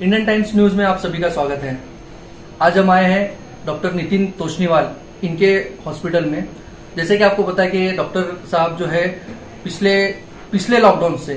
Indian times news में आप सभी का स्वागत है। आज हम आए हैं डॉक्टर नितिन तोष्णीवाल इनके हॉस्पिटल में। जैसे कि आपको पता है कि डॉक्टर साहब जो है पिछले लॉकडाउन से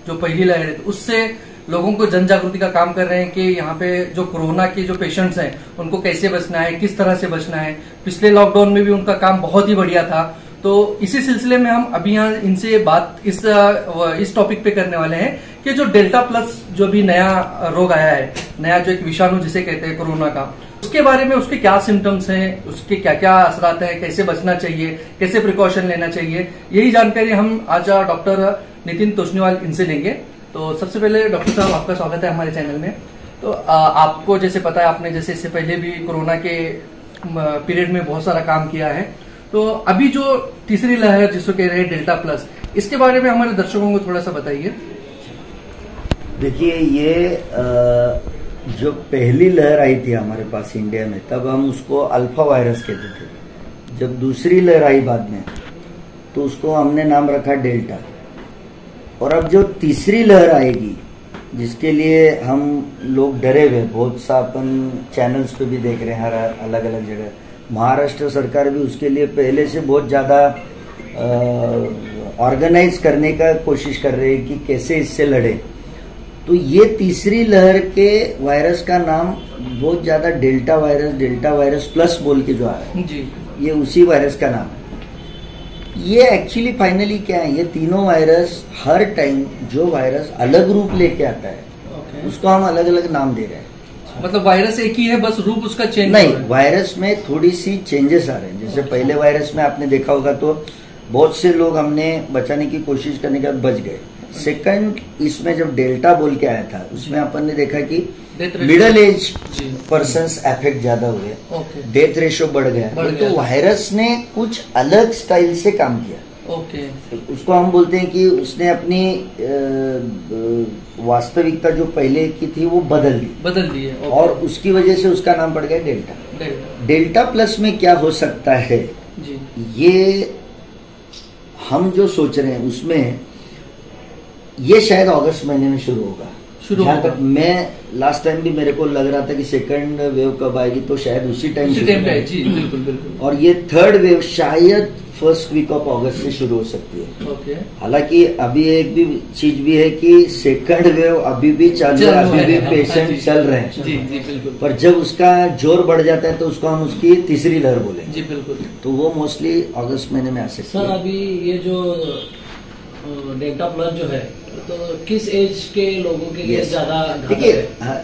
जो पहली लहर है उससे लोगों को जन जागृति का काम कर रहे हैं कि यहाँ पे जो कोरोना के जो पेशेंट्स हैं उनको कैसे बचना है, किस तरह से बचना है। पिछले लॉकडाउन में भी उनका काम बहुत ही बढ़िया था। तो इसी सिलसिले में हम अभी यहाँ इनसे बात इस टॉपिक पे करने वाले हैं कि जो डेल्टा प्लस जो भी नया रोग आया है, नया जो एक विषाणु जिसे कहते हैं कोरोना का, उसके बारे में उसके क्या सिम्टम्स हैं, उसके क्या क्या असरात हैं, कैसे बचना चाहिए, कैसे प्रिकॉशन लेना चाहिए, यही जानकारी हम आज डॉक्टर नितिन तोष्णीवाल इनसे लेंगे। तो सबसे पहले डॉक्टर साहब आपका स्वागत है हमारे चैनल में। तो आपको जैसे पता है, आपने जैसे इससे पहले भी कोरोना के पीरियड में बहुत सारा काम किया है। तो अभी जो तीसरी लहर जिसको कह रहे हैं डेल्टा प्लस, इसके बारे में हमारे दर्शकों को थोड़ा सा बताइए। देखिए, ये जो पहली लहर आई थी हमारे पास इंडिया में, तब हम उसको अल्फा वायरस कहते थे। जब दूसरी लहर आई बाद में, तो उसको हमने नाम रखा डेल्टा। और अब जो तीसरी लहर आएगी, जिसके लिए हम लोग डरे हुए, बहुत सा अपन चैनल्स पे भी देख रहे हैं हर अलग अलग जगह। महाराष्ट्र सरकार भी उसके लिए पहले से बहुत ज्यादा ऑर्गेनाइज करने का कोशिश कर रहे हैं कि कैसे इससे लड़े। तो ये तीसरी लहर के वायरस का नाम बहुत ज्यादा डेल्टा वायरस प्लस बोल के जो आ रहा है जी, ये उसी वायरस का नाम है। ये एक्चुअली फाइनली क्या है, ये तीनों वायरस हर टाइम जो वायरस अलग रूप लेके आता है उसको हम अलग अलग नाम दे रहे हैं। मतलब वायरस एक ही है, बस रूप उसका चेंज नहीं, वायरस में थोड़ी सी चेंजेस आ रहे हैं। जैसे पहले वायरस में आपने देखा होगा तो बहुत से लोग हमने बचाने की कोशिश करने के बाद बच गए। सेकंड, इसमें जब डेल्टा बोल के आया था उसमें अपन ने देखा कि मिडिल एज पर्सन्स अफेक्ट ज्यादा हुए, डेथ रेशो बढ़ गया। तो वायरस ने कुछ अलग स्टाइल से काम किया। उसको हम बोलते हैं कि उसने अपनी वास्तविकता जो पहले की थी वो बदल दी है। और उसकी वजह से उसका नाम पड़ गया डेल्टा। डेल्टा प्लस में क्या हो सकता है जी, ये हम जो सोच रहे हैं उसमें ये शायद अगस्त महीने में शुरू होगा। जहाँ तक मैं लास्ट टाइम भी मेरे को लग रहा था कि सेकंड वेव कब आएगी, तो शायद उसी टाइम जी, बिल्कुल। और ये थर्ड वेव शायद फर्स्ट वीक ऑफ अगस्त से शुरू हो सकती है। हालांकि अभी एक भी चीज भी है कि सेकंड वेव अभी भी चालू है, अभी भी पेशेंट चल रहे हैं जी, बिल्कुल। पर जब उसका जोर बढ़ जाता है तो उसको हम उसकी तीसरी लहर बोलेंगे जी, बिल्कुल। तो वो मोस्टली अगस्त महीने में आ सकती है। सर, अभी ये जो डेल्टा प्लस जो है, तो किस एज के लोगों के लिए ज्यादा? देखिए,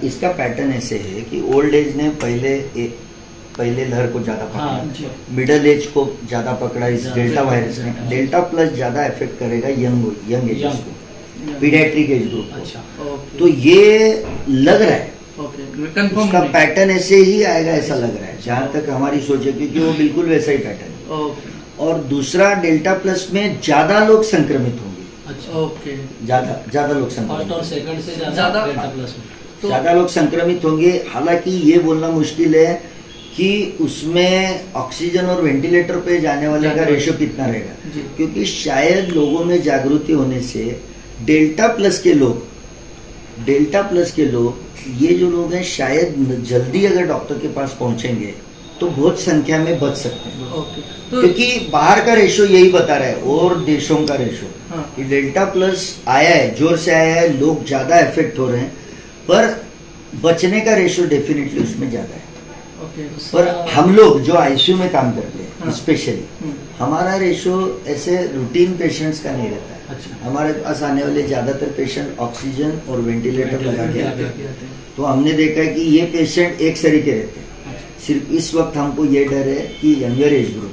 इसका पैटर्न ऐसे है कि ओल्ड एज ने पहले लहर को ज्यादा पकड़ा, मिडिल एज को ज्यादा पकड़ा इस डेल्टा वायरस ने। डेल्टा प्लस ज्यादा इफेक्ट करेगा यंग एज को, पीडियाट्रिक एज ग्रुप। तो ये लग रहा है उसका पैटर्न ऐसे ही आएगा, ऐसा लग रहा है जहां तक हमारी सोच है, क्योंकि वो बिल्कुल वैसा ही पैटर्न है। और दूसरा, डेल्टा प्लस में ज्यादा लोग संक्रमित होंगे। ज्यादा लोग संक्रमित और सेकंड से ज्यादा डेल्टा प्लस में ज्यादा लोग संक्रमित होंगे। हालांकि ये बोलना मुश्किल है कि उसमें ऑक्सीजन और वेंटिलेटर पे जाने वाले का रेशो कितना रहेगा, क्योंकि शायद लोगों में जागृति होने से डेल्टा प्लस के लोग ये जो लोग हैं शायद जल्दी अगर डॉक्टर के पास पहुंचेंगे तो बहुत संख्या में बच सकते हैं। तो क्योंकि बाहर का रेशो यही बता रहा है और देशों का रेशो कि डेल्टा प्लस आया है, जोर से आया है, लोग ज्यादा इफेक्ट हो रहे हैं, पर बचने का रेशो डेफिनेटली उसमें ज्यादा है। पर हम लोग जो आईसीयू में काम करते हैं स्पेशली, हमारा रेशो ऐसे रूटीन पेशेंट्स का नहीं रहता है। हमारे पास आने वाले ज्यादातर पेशेंट ऑक्सीजन और वेंटिलेटर लगा के आते हैं। तो हमने देखा है कि ये पेशेंट एक सरीके रहते हैं। सिर्फ इस वक्त हमको ये डर है कि यंगर एज ग्रुप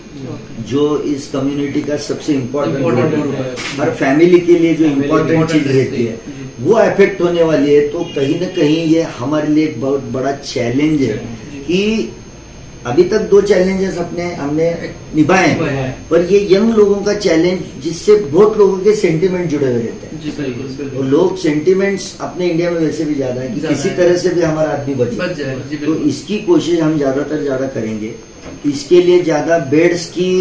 जो इस कम्युनिटी का सबसे इम्पोर्टेंट ग्रुप है, हर फैमिली के लिए जो इम्पोर्टेंट चीज रहती है, वो अफेक्ट होने वाली है। तो कहीं ना कहीं ये हमारे लिए एक बहुत बड़ा चैलेंज है कि अभी तक 2 चैलेंजेस हमने निभाए हैं, पर ये यंग लोगों का चैलेंज जिससे बहुत लोगों के सेंटिमेंट जुड़े हुए रहते हैं। और लोग सेंटिमेंट्स अपने इंडिया में वैसे भी ज्यादा है कि किसी तरह से भी हमारा आदमी बच जाए। तो इसकी कोशिश हम ज्यादा करेंगे। इसके लिए ज्यादा बेड्स की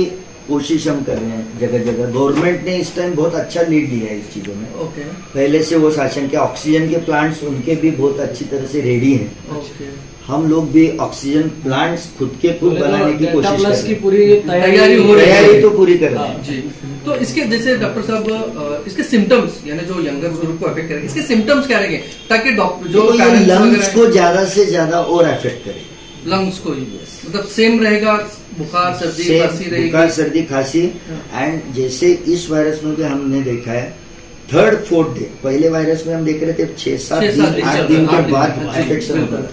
कोशिश हम कर रहे हैं जगह जगह। गवर्नमेंट ने इस टाइम बहुत अच्छा लीड लिया है इस चीजों में। पहले से वो शासन के ऑक्सीजन के प्लांट्स उनके भी बहुत अच्छी तरह से रेडी हैं। हम लोग भी ऑक्सीजन प्लांट्स खुद बनाने की कोशिश कर रहे हैं। पूरी तैयारी तो पूरी कर रहे हैं जी। तो इसके जैसे डॉक्टर साहब इसके सिम्टम्स यानी जो यंगर ग्रुप को अफेक्ट करेंगे, इसके सिम्टम्स क्या रहेंगे ताकि डॉक्टर जो लंग्स को ज्यादा से ज्यादा और अफेक्ट करे, लंग्स को ही मतलब सेम रहेगा, बुखार सर्दी खांसी रहेगी, बुखार सर्दी खांसी। एंड जैसे इस वायरस में भी हमने देखा है 3rd 4th डे, पहले वायरस में हम देख रहे थे 6-7 दिन 8 दिन के बाद इन्फेक्शन होता था।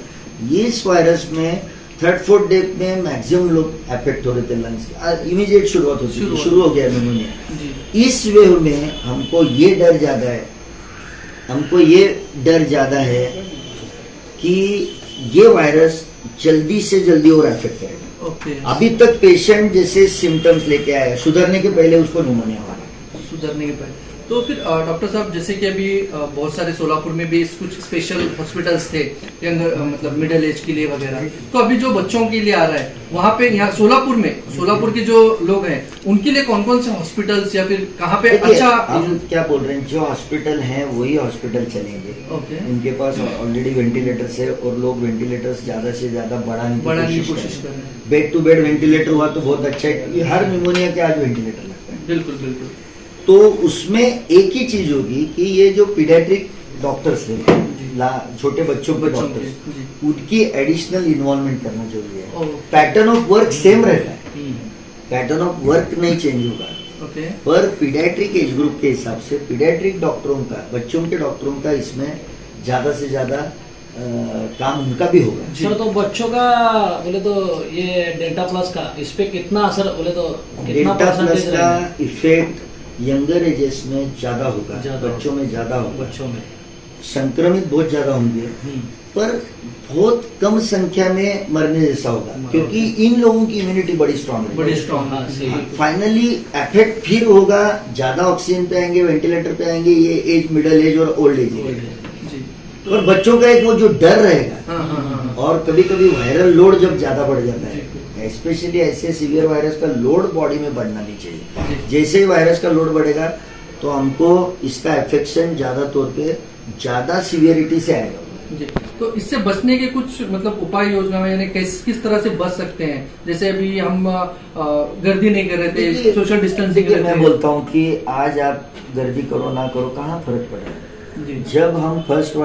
इस वायरस में 3rd 4th डे में मैक्सिमम लोग अफेक्ट हो रहे थे लंग्स, इमीडिएट शुरुआत होती थी, शुरू हो गया निमोनिया। इस वेव में हमको ये डर ज्यादा है कि ये वायरस जल्दी से जल्दी और अफेक्ट करेगा। अभी तक पेशेंट जैसे सिम्टम्स लेके आया, सुधरने के पहले उसको निमोनिया हुआ, सुधरने के पहले। तो फिर डॉक्टर साहब जैसे कि अभी बहुत सारे सोलापुर में भी कुछ स्पेशल हॉस्पिटल्स थे मतलब मिडिल एज के लिए वगैरह, तो अभी जो बच्चों के लिए आ रहा है वहाँ पे, यहाँ सोलापुर के जो लोग हैं उनके लिए कौन कौन से हॉस्पिटल्स या फिर कहाँ पे अच्छा? हम क्या बोल रहे हैं, जो हॉस्पिटल है वही हॉस्पिटल चलेंगे। उनके पास ऑलरेडी वेंटिलेटर्स है और लोग वेंटिलेटर्स ज्यादा से ज्यादा बढ़ाने की कोशिश कर रहे हैं। बेड टू बेड वेंटिलेटर हुआ तो बहुत अच्छा है, हर निमोनिया के आज वेंटिलेटर लगता है। बिल्कुल। तो उसमें एक ही चीज होगी कि ये जो पीडियाट्रिक डॉक्टर्स हैं, छोटे बच्चों के डॉक्टर्स, उनकी एडिशनल इन्वॉल्वमेंट करना जरूरी है। पैटर्न ऑफ वर्क सेम रहता है, पैटर्न ऑफ वर्क नहीं चेंज होगा, पर पीडियाट्रिक एज ग्रुप के हिसाब से पीडियाट्रिक डॉक्टरों का, बच्चों के डॉक्टरों का इसमें ज्यादा से ज्यादा काम उनका भी होगा। सर तो बच्चों का बोले तो ये डेल्टा प्लस का इस पे कितना असर, बोले तो डेल्टा प्लस का इफेक्ट यंगर एजेस में ज्यादा होगा, बच्चों में ज्यादा होगा, बच्चों में संक्रमित बहुत ज्यादा होंगे, पर बहुत कम संख्या में मरने जैसा होगा, क्योंकि इन लोगों की इम्यूनिटी बड़ी स्ट्रांग है। फाइनली इफेक्ट फिर होगा, ज्यादा ऑक्सीजन पे आएंगे, वेंटिलेटर पे आएंगे, ये एज मिडिल एज और ओल्ड एज। और बच्चों का एक वो जो डर रहेगा, और कभी कभी वायरल लोड जब ज्यादा बढ़ जाता है, स्पेशली ऐसे सीवियर वायरस का लोड बॉडी में बढ़ना नहीं चाहिए। जैसे ही वायरस का लोड बढ़ेगा तो हमको इसका इन्फेक्शन ज्यादा तौर पे ज्यादा सीवियरिटी से आएगा। जी। तो इससे बचने के कुछ मतलब उपाय योजना में, यानी किस तरह से बच सकते हैं? जैसे अभी हम गर्दी नहीं कर रहे थे, सोशल डिस्टेंसिंग। मैं बोलता हूँ कि आज आप गर्दी करो ना करो, कहाँ फर्क पड़ा है। जब हम फर्स्ट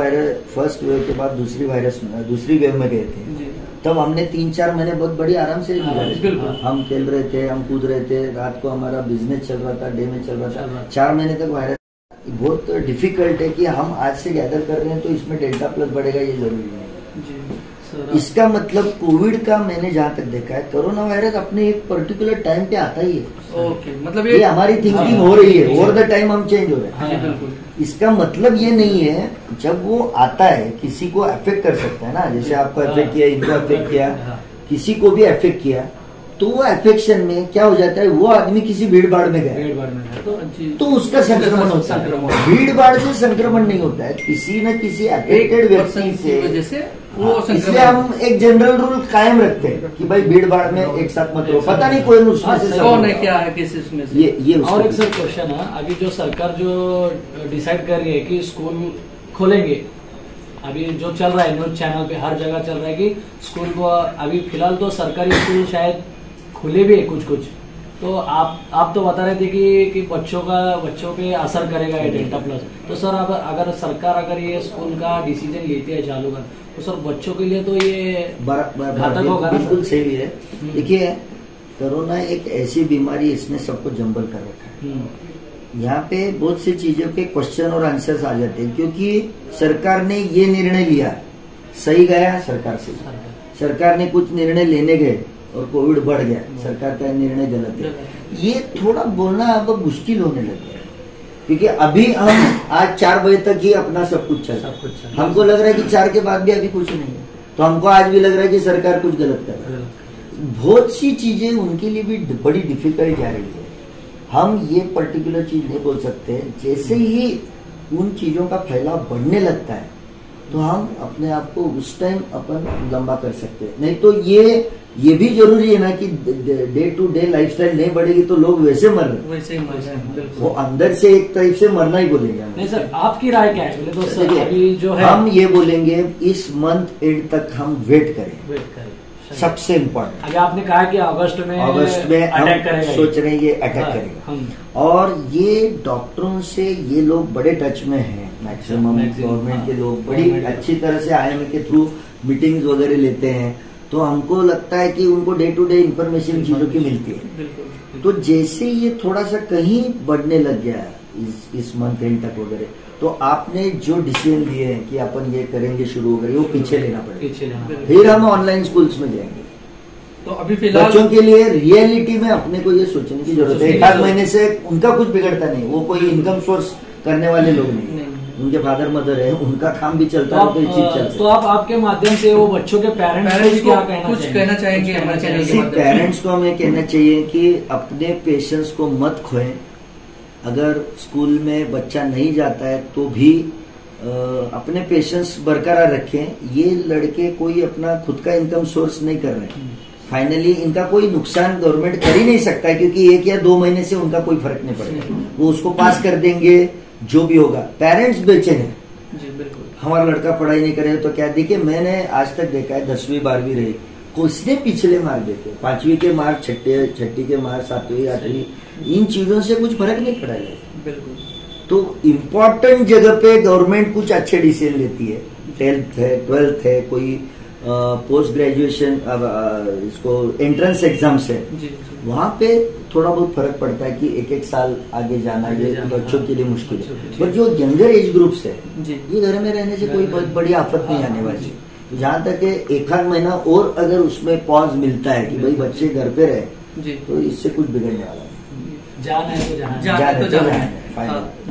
वेव के बाद दूसरी वेव में गए थे, तब हमने 3-4 महीने बहुत बड़ी आराम से हम खेल रहे थे, हम कूद रहे थे, रात को हमारा बिजनेस चल रहा था, डे में चल रहा था। 4 महीने तक वायरस बहुत डिफिकल्ट है कि हम आज से गैदर कर रहे हैं तो इसमें डेल्टा प्लस बढ़ेगा, ये जरूरी नहीं। इसका मतलब कोविड का मैंने जहाँ तक देखा है, कोरोना वायरस अपने एक पर्टिकुलर टाइम पे आता ही है। मतलब ये हमारी थिंकिंग हो रही है, ओवर द टाइम हम चेंज हो रहे हैं। इसका मतलब ये नहीं है जब वो आता है किसी को अफेक्ट कर सकता है ना, जैसे आपको अफेक्ट किया, इनको अफेक्ट किया, किसी को भी अफेक्ट किया, तो वो अफेक्शन में क्या हो जाता है, वो आदमी किसी भीड़ भाड़ में गया तो उसका संक्रमण होता है। भीड़ भाड़ से संक्रमण नहीं होता है, किसी न किसी अफेक्टेड व्यक्ति से। इसलिए हम एक जनरल रूल कायम रखते हैं कि भाई भीड़ भाड़ में एक साथ मत रहो, पता नहीं कोई उसमें से कौन है, क्या है, किस इसमें से। ये और एक सर क्वेश्चन है, अभी जो सरकार जो डिसाइड कर रही है कि स्कूल खोलेंगे, अभी जो चल रहा है न्यूज चैनल पे हर जगह चल रहा है कि स्कूल को, अभी फिलहाल तो सरकारी स्कूल शायद खुले भी है कुछ, तो आप तो बता रहे थे कि बच्चों पे असर करेगा ये डेल्टा प्लस। तो सर अगर सरकार ये स्कूल का डिसीजन लेती है चालू का, तो सर बच्चों के लिए तो ये घातक होगा। बिल्कुल सही है। देखिए, कोरोना एक ऐसी बीमारी, इसने सबको जंबल कर रखा है। यहाँ पे बहुत सी चीजों के क्वेश्चन और आंसर्स आ जाते हैं, क्योंकि सरकार ने ये निर्णय लिया, सही गया सरकार से, सरकार ने कुछ निर्णय लेने गए और कोविड बढ़ गया, सरकार का निर्णय गलत है। ये थोड़ा बोलना अब मुश्किल होने लग गया, क्योंकि अभी हम आज 4 बजे तक ही अपना सब कुछ चल रहा है। हमको लग रहा है कि 4 के बाद भी अभी कुछ नहीं है, तो हमको आज भी लग रहा है कि सरकार कुछ गलत कर रही है। बहुत सी चीजें उनके लिए भी बड़ी डिफिकल्ट जा रही है। हम ये पर्टिकुलर चीज नहीं बोल सकते, जैसे ही उन चीजों का फैलाव बढ़ने लगता है तो हम अपने आप को उस टाइम अपन लंबा कर सकते हैं। नहीं तो ये भी जरूरी है ना कि डे टू डे लाइफस्टाइल नहीं बढ़ेगी तो लोग वैसे मर रहे, वैसे ही मर रहे हैं, वो अंदर से एक टाइप से मरना ही बोलेंगे। नहीं सर, आपकी राय क्या है? तो सर अभी जो है हम ये बोलेंगे इस मंथ एंड तक हम वेट करें, सबसे इम्पोर्टेंट। अभी आपने कहा कि अगस्त में अटैक करेगा, सोच रहे हैं ये अटैक करेगा। और ये डॉक्टरों से ये लोग बड़े टच में हैं, मैक्सिमम गवर्नमेंट के लोग बड़ी अच्छी तरह से IMA के थ्रू मीटिंग्स वगैरह लेते हैं, तो हमको लगता है कि उनको डे टू डे इंफॉर्मेशन चीजों की मिलती है। तो जैसे ये थोड़ा सा कहीं बढ़ने लग गया इस मंथ एंड तक वगैरह, तो आपने जो डिसीजन लिए हैं कि अपन ये करेंगे शुरू वगैरह, वो पीछे लेना पड़ेगा, फिर हम ऑनलाइन स्कूल्स में जाएंगे। तो अभी फिलहाल बच्चों के लिए रियलिटी में अपने को ये सोचने की जरूरत है। 1 महीने से उनका कुछ बिगड़ता नहीं, वो कोई इनकम सोर्स करने वाले लोग नहीं, उनके फादर मदर है, उनका काम भी चलता है, तो ये चीज चलती है। तो आप आपके माध्यम से वो बच्चों के पेरेंट्स को क्या कुछ कहना चाहेंगे हमारे चैनल के माध्यम से? पेरेंट्स को हमें कहना चाहिए कि अपने पेशेंस को मत खोएं। अगर स्कूल में बच्चा नहीं जाता है तो भी अपने पेशेंस बरकरार रखें। ये लड़के कोई अपना खुद का इनकम सोर्स नहीं कर रहे हैं, फाइनली इनका कोई नुकसान गवर्नमेंट कर ही नहीं सकता है, क्योंकि 1 या 2 महीने से उनका कोई फर्क नहीं पड़ेगा, वो उसको पास कर देंगे जो भी होगा। पेरेंट्स बेचैन है, हमारा लड़का पढ़ाई नहीं करे तो क्या। देखिए मैंने आज तक देखा है 10वीं 12वीं रही, किसने पिछले मार्क देते, 5वीं के मार्क, छठी के मार्क, 7वीं 8वीं, इन चीजों से कुछ फर्क नहीं पड़ा है। बिल्कुल। तो इम्पोर्टेंट जगह पे गवर्नमेंट कुछ अच्छे डिसीजन लेती है, 10th है, 12th है, कोई पोस्ट ग्रेजुएशन, इसको एंट्रेंस एग्जाम्स है, वहां पे थोड़ा बहुत फर्क पड़ता है कि 1-1 साल आगे जाना ये बच्चों के लिए मुश्किल है। पर जो यंगर एज ग्रुप्स है, ये घर में रहने से कोई बहुत बड़ी आफत नहीं आने वाली। तो जहाँ तक 1-8 महीना और अगर उसमें पॉज मिलता है कि भाई बच्चे घर पे रहे, तो इससे कुछ बिगड़ने वाला नहीं। जाना है तो जाना है।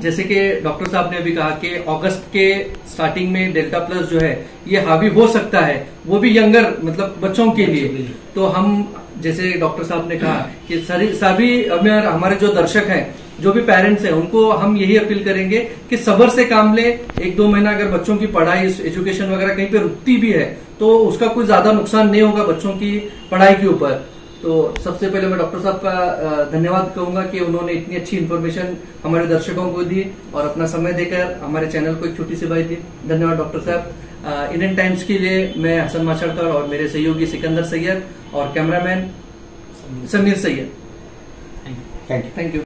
जैसे कि डॉक्टर साहब ने अभी कहा कि अगस्त के स्टार्टिंग में डेल्टा प्लस जो है ये हावी हो सकता है, वो भी यंगर मतलब बच्चों के लिए। तो हम जैसे डॉक्टर साहब ने कहा कि सभी हमारे जो दर्शक हैं, जो भी पेरेंट्स हैं, उनको हम यही अपील करेंगे कि सब्र से काम ले। 1-2 महीना अगर बच्चों की पढ़ाई, एजुकेशन वगैरह कहीं पे रुकती भी है तो उसका कोई ज्यादा नुकसान नहीं होगा बच्चों की पढ़ाई के ऊपर। तो सबसे पहले मैं डॉक्टर साहब का धन्यवाद कहूंगा कि उन्होंने इतनी अच्छी इन्फॉर्मेशन हमारे दर्शकों को दी और अपना समय देकर हमारे चैनल को एक छोटी सी बात दी। धन्यवाद डॉक्टर साहब। इंडियन टाइम्स के लिए मैं हसन माशरकर और मेरे सहयोगी सिकंदर सैयद और cameraman Sameer Syed. Thank you.